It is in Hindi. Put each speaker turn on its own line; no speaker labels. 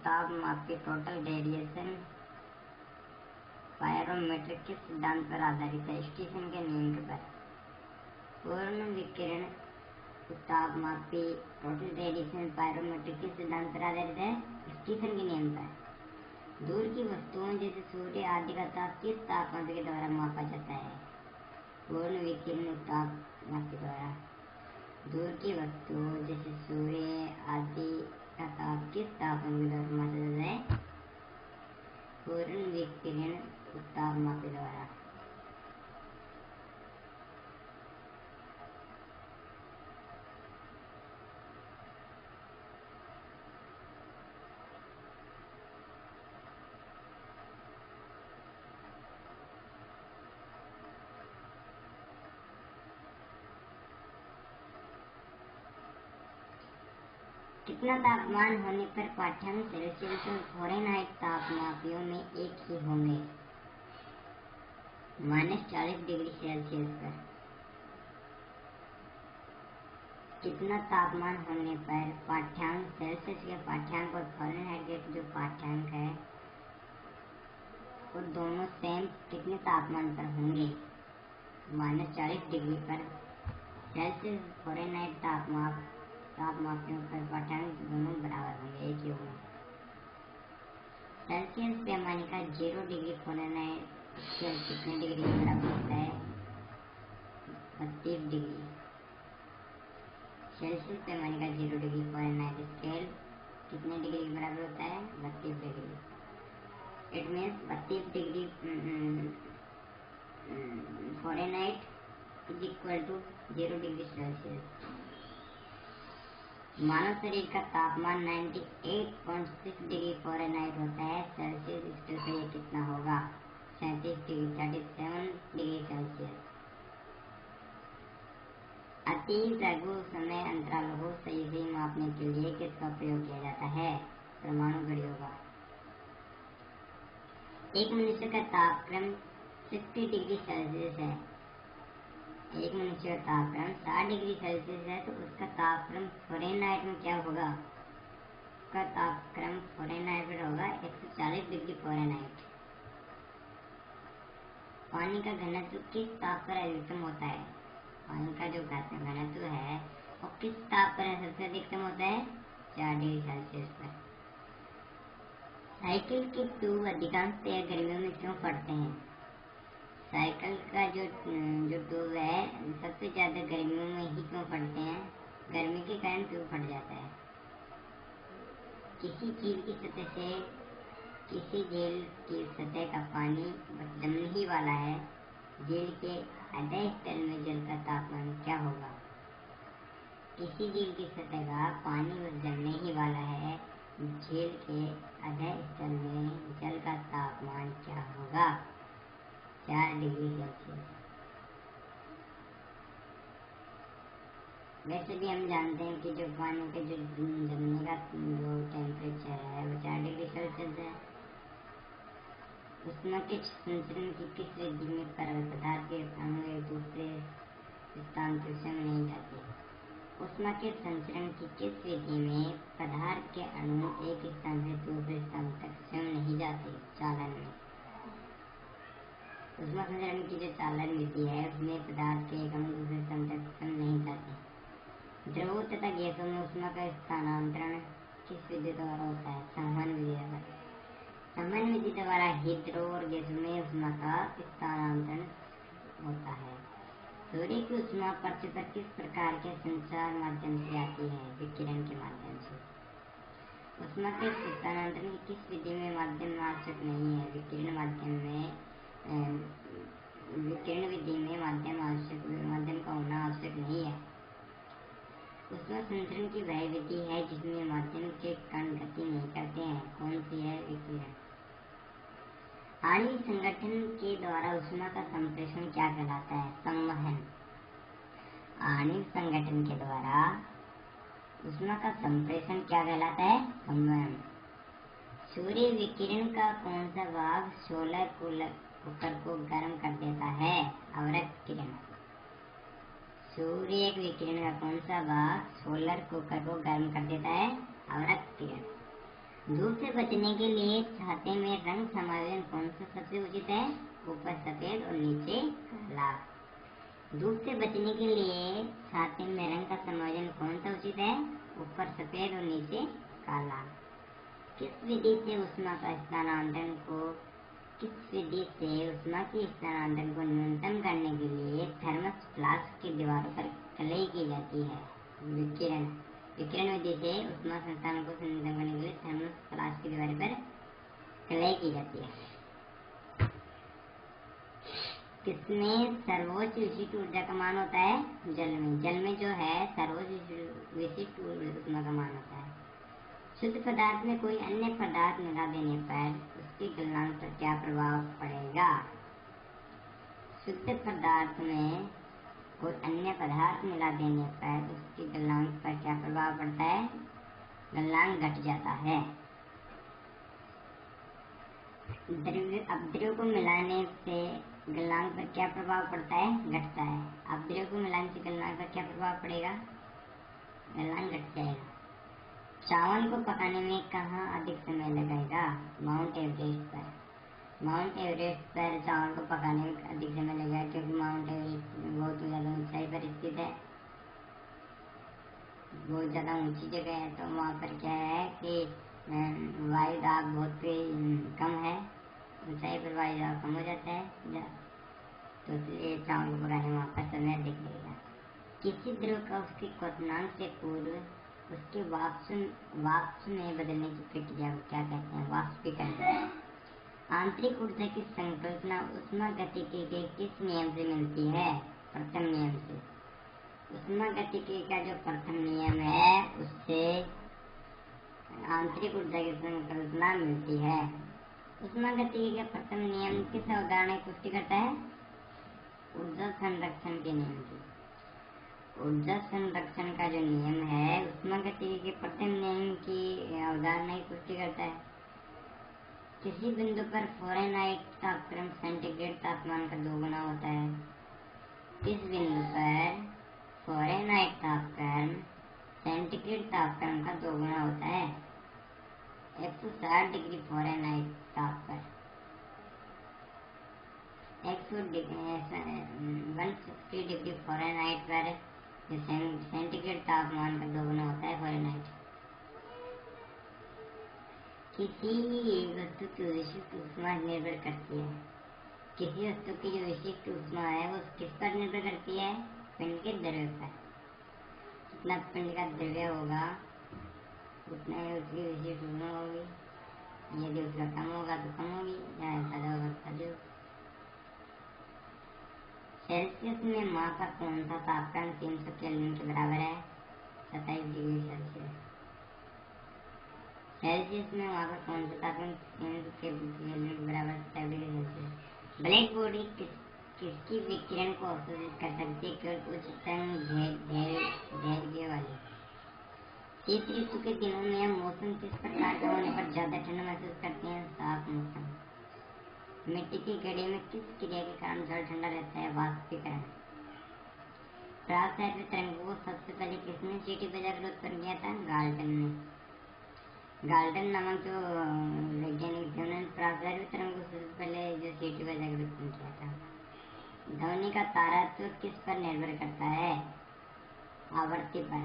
तापमाप के टोटल रेडिएशन पायरोमीटर किस सिद्धांत पर आधारित है? स्टीफन के नियम पर। पूर्ण विकिरण तापमापी टोटल रेडिएशन पायरोमीटर किस सिद्धांत पर आधारित है? स्टीफन के नियम पर। दूर की वस्तुओं जैसे सूर्य आदि का ताप किस तापमान के द्वारा मापा जाता है? पूर्ण विकिरण तापमाप के द्वारा। दूर की वस्तुओं जैसे सूर्य आदि का ताप किस तापमान के द्वारा मापा जाता है? पूर्ण विकिरण तापमाप के द्वारा। कितना तापमान होने पर पाठ्यांक सेल्सियस और फ़ारेनहाइट तापमापियों में एक ही होंगे? -40 डिग्री सेल्सियस पर। कितना तापमान होने पर पाठ्यांक सेल्सियस के पाठ्यांक और फ़ारेनहाइट के जो पाठ्यांक है वो दोनों सेम कितने तापमान पर होंगे? -40 डिग्री पर सेल्सियस फ़ारेनहाइट तापमापियों पर पाठ्यांक दोनों बराबर होंगे, एक ही होंगे। सेल्सियस पैमाने का 0 डिग्री फ़ारेनहाइट स्केल कितने डिग्री के बराबर होता है? 32 डिग्री। सेल्सियस पैमाने का 0 डिग्री फ़ारेनहाइट स्केल कितने डिग्री के बराबर होता है? 32 degree. It means 32 degree Fahrenheit is equal to 0 degree Celsius. मानव शरीर का तापमान 98.6 डिग्री फ़ारेनहाइट होता है। सेल्सियस स्केल पर यह कितना होगा? 37 डिग्री सेल्सियस। अति लघु समय अंतरालों को सही मापने के लिए किसका प्रयोग किया जाता है? परमाणु घड़ियों का। एक मनुष्य का तापक्रम 60 डिग्री सेल्सियस है। एक मनुष्य का तापक्रम 60 डिग्री सेल्सियस है तो उसका तापक्रम फ़ारेनहाइट में क्या होगा? उसका तापक्रम फ़ारेनहाइट में होगा 140 डिग्री फ़ारेनहाइट। पानी का घनत्व किस ताप पर अधिकतम होता है? पानी का जो घनत्व है वो किस ताप पर सबसे अधिकतम होता है? 4 डिग्री सेल्सियस पर। साइकिल के ट्यूब अधिकांशतः गर्मियों में क्यों फटते हैं? साइकिल का जो ट्यूब है सबसे ज्यादा गर्मियों में ही क्यों फटते हैं? गर्मी के कारण ट्यूब फट जाता है। किसी झील की सतह से किसी झील की सतह का पानी जमने ही वाला है। झील के अधः तल में जल का तापमान क्या होगा? किसी झील की सतह का पानी बस जमने ही वाला है। झील के अधः तल में जल का तापमान क्या होगा? 4 डिग्री सेल्सियस। वैसे भी हम जानते हैं कि जो पानी के जो जमने का जो टेम्परेचर है वो 4 डिग्री सेल्सियस है। ऊष्मा के संचरण की किस विधि में पदार्थ के अणु एक दूसरे स्थान पर स्वयं नहीं जाते? ऊष्मा के संचरण की किस विधि में पदार्थ के अणु एक स्थान से दूसरे स्थान तक स्वयं नहीं जाते? चालन में। ऊष्मा संचरण की जो चालन विधि है उसमें पदार्थ के एक अणु दूसरे स्थान तक स्वयं नहीं जाते। द्रवों तथा गैसों में ऊष्मा का स्थानांतरण किस विधि द्वारा होता है? संवहन विधि द्वारा। संवहन विधि द्वारा ही द्रव और गैसों में ऊष्मा का स्थानांतरण होता है। सूर्य की ऊष्मा पृथ्वी पर किस प्रकार के संचार माध्यम से आती है? विकिरण के माध्यम से। ऊष्मा के स्थानांतरण की किस विधि में माध्यम आवश्यक नहीं है? विकिरण माध्यम में विकिरण विधि में माध्यम का होना आवश्यक नहीं है। ऊष्मा संचरण की वह विधि है जिसमें माध्यम के कण गति नहीं करते हैं। कौन सी है? विकिरण। आणविक संगठन के द्वारा ऊष्मा का संप्रेषण क्या कहलाता है? संवहन। आणविक संगठन के द्वारा ऊष्मा का संप्रेषण क्या कहलाता है? संवहन। सूर्य विकिरण का कौन सा भाग सोलर कुकर को गर्म कर देता है? अवरक्त किरण। सूर्य विकिरण का कौन सा भाग सोलर कुकर को गर्म कर देता है? अवरक्त किरण। धूप से बचने के लिए छाते में रंग समायोजन कौन सा सबसे उचित है? ऊपर सफेद और नीचे काला। धूप से बचने के लिए छाते में रंग का समायोजन कौन सा उचित है? ऊपर सफेद और नीचे काला। किस विधि से उष्मा की स्थानांतरण को न्यूनतम करने के लिए थर्मस फ्लास्क की दीवारों पर कलई की जाती है? विकिरण विधि से उष्मा संस्थान को न्यूनतम करने के लिए थर्मस फ्लास्क की दीवार पर कलई की जाती है। किसमें सर्वोच्च विशिष्ट ऊर्जा का मान होता है? जल में जो है सर्वोच्च विशिष्ट उष्मा का मान होता है। शुद्ध पदार्थ में कोई अन्य पदार्थ मिला देने पर उसके गलनांक पर क्या प्रभाव पड़ेगा? शुद्ध पदार्थ में कोई अन्य पदार्थ मिला देने पर उसके गलनांक पर क्या प्रभाव पड़ता है? गलनांक घट जाता है। अपद्रव्य को मिलाने से गलनांक पर क्या प्रभाव पड़ता है? घटता है। अपद्रव्य को मिलाने से गलनांक पर क्या प्रभाव पड़ेगा? गलनांक घट जाएगा। चावल को पकाने में कहाँ अधिक समय लगेगा? माउंट एवरेस्ट पर। माउंट एवरेस्ट पर चावल को पकाने में अधिक समय लगेगा क्योंकि माउंट एवरेस्ट बहुत ज़्यादा ऊंचाई पर स्थित है, बहुत ज़्यादा ऊंची जगह है। तो वहाँ पर क्या है कि वायु दाब बहुत कम है, ऊंचाई पर वायु दाब कम हो जाता है, तो इसलिए चावल को पकाने में वहाँ पर समय अधिक लगेगा। किसी द्रव का उसके क्वथनांक से पूर्व उसके वाष्प में बदलने की प्रक्रिया को क्या कहते हैं? वाष्पीकरण। आंतरिक ऊर्जा की संकल्पना ऊष्मागतिकी के किस नियम से मिलती है? प्रथम नियम से। ऊष्मागतिकी का जो प्रथम नियम है उससे आंतरिक ऊर्जा की संकल्पना मिलती है। ऊष्मागतिकी का प्रथम नियम किस अवधारणा की पुष्टि करता है? ऊर्जा संरक्षण के नियम की। ऊर्जा संरक्षण का जो नियम है ऊष्मागतिकी के प्रथम नियम की अवधारणा की पुष्टि करता है। किसी बिंदु पर फ़ारेनहाइट तापक्रम सेंटीग्रेड तापमान का 2 गुना होता है। इस बिंदु पर फ़ारेनहाइट तापक्रम सेंटीग्रेड तापक्रम का 2 गुना होता है। 160 डिग्री फ़ारेनहाइट ताप पर 160 डिग्री फ़ारेनहाइट पर सेंटीग्रेड तापमान का 2 गुना होता है फ़ारेनहाइट। किसी वस्तु की विशिष्ट ऊष्मा निर्भर करती है। किसी वस्तु की जो विशिष्ट ऊष्मा है वो किस पर निर्भर करती है? पिंड के द्रव्य पर। जितना पिंड का द्रव्य होगा उतना ही उसकी विशिष्ट ऊष्मा होगी। यदि उसका कम होगा तो कम होगी, या ज्यादा होगा तो ज्यादा होगी। सेल्सियस में मापा कौन सा तापक्रम 300 केल्विन के बराबर है? 27 डिग्री सेल्सियस। सेल्सियस में वहाँ पर कौन सा तापमान 300 केल्विन के बराबर 27 डिग्री सेल्सियस। ब्लैक बॉडी किसकी विकिरण को अवशोषित कर सकती है? केवल उच्चतम धैर्य वाली। शीत ऋतु के दिनों में मौसम किस प्रकार का होने पर ज्यादा ठंड महसूस करते हैं? साफ मौसम। मिट्टी की घड़ी में किस क्रिया के कारण जल ठंडा रहता है? वाष्पीकरण। प्रागैतिहासिक तरंगों को सबसे पहले किसने सीटी बजाकर उत्पन्न किया था? गाल्टन ने। गाल्टन नामक जो वैज्ञानिक थे उन्होंने प्रागैतिहासिक तरंगों को सबसे पहले जो सीटी बजाकर उत्पन्न किया था। ध्वनि का तारतम्य किस पर निर्भर करता है? आवृत्ति पर।